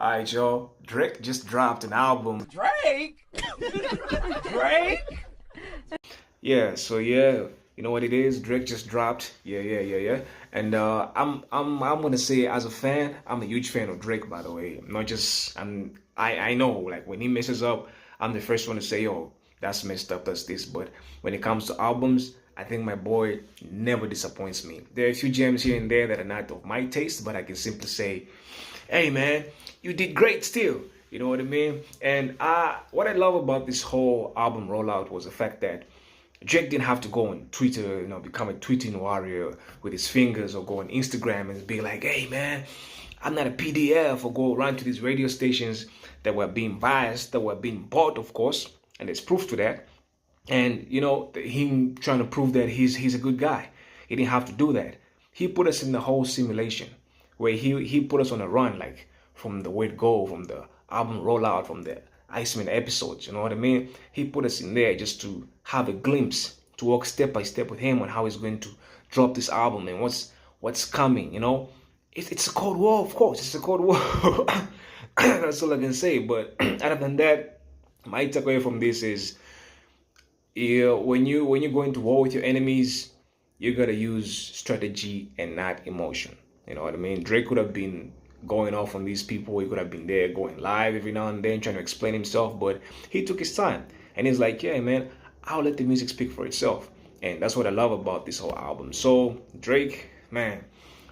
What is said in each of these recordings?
All right, y'all. Drake just dropped an album. Drake? Drake? Yeah, so yeah, you know what it is? Drake just dropped. Yeah. And I'm gonna say as a fan, I'm a huge fan of Drake, by the way. Not just I know like when he messes up, I'm the first one to say, yo, that's messed up, that's this. But when it comes to albums, I think my boy never disappoints me. There are a few gems here and there that are not of my taste, but I can simply say, hey man, you did great still. You know what I mean? And what I love about this whole album rollout was the fact that Drake didn't have to go on Twitter, become a tweeting warrior with his fingers, or go on Instagram and be like, hey man, I'm not a PDF, or go around to these radio stations that were being biased, that were being bought, of course, and there's proof to that. And him trying to prove that he's a good guy. He didn't have to do that. He put us in the whole simulation where he put us on a run, like from the word go, from the album rollout, from the Iceman episodes. You know what I mean? He put us in there just to have a glimpse, to walk step by step with him on how he's going to drop this album and what's coming. It's a cold war, of course. It's a cold war. That's all I can say. But other than that, my takeaway from this is, when you go into war with your enemies, you gotta use strategy and not emotion. You know what I mean? Drake could have been going off on these people. He could have been there going live every now and then trying to explain himself, but he took his time and he's like, yeah man, I'll let the music speak for itself. And that's what I love about this whole album. So Drake, man,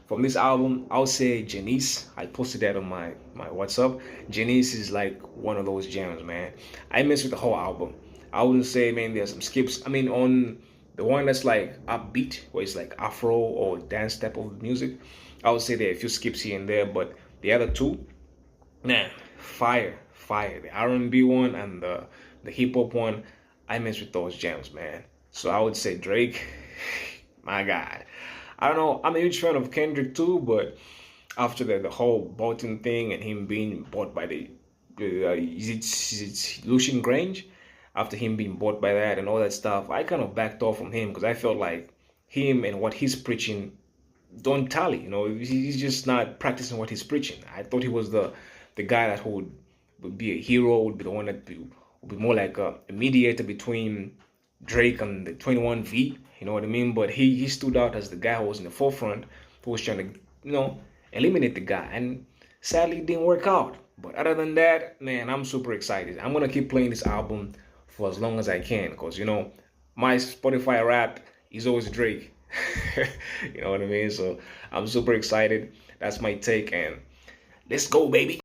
from this album, I'll say Janice. I posted that on my WhatsApp. Janice is like one of those gems, man. I mess with the whole album. I wouldn't say, man, there's some skips. I mean, on the one that's like upbeat, where it's like Afro or dance type of music, I would say there are a few skips here and there, but the other two, man, fire. The R&B one and the hip hop one, I mess with those gems, man. So I would say Drake, my God. I don't know, I'm a huge fan of Kendrick too, but after the whole Bolton thing and him being bought by is it Lucian Grange? After him being bought by that and all that stuff, I kind of backed off from him because I felt like him and what he's preaching don't tally. He's just not practicing what he's preaching. I thought he was the guy that would be a hero, would be the one that would be more like a mediator between Drake and the 21V. You know what I mean? But he stood out as the guy who was in the forefront, who was trying to eliminate the guy, and sadly it didn't work out. But other than that, man, I'm super excited. I'm gonna keep playing this album for as long as I can, because my Spotify rap is always Drake. You know what I mean? So I'm super excited. That's my take, and let's go, baby.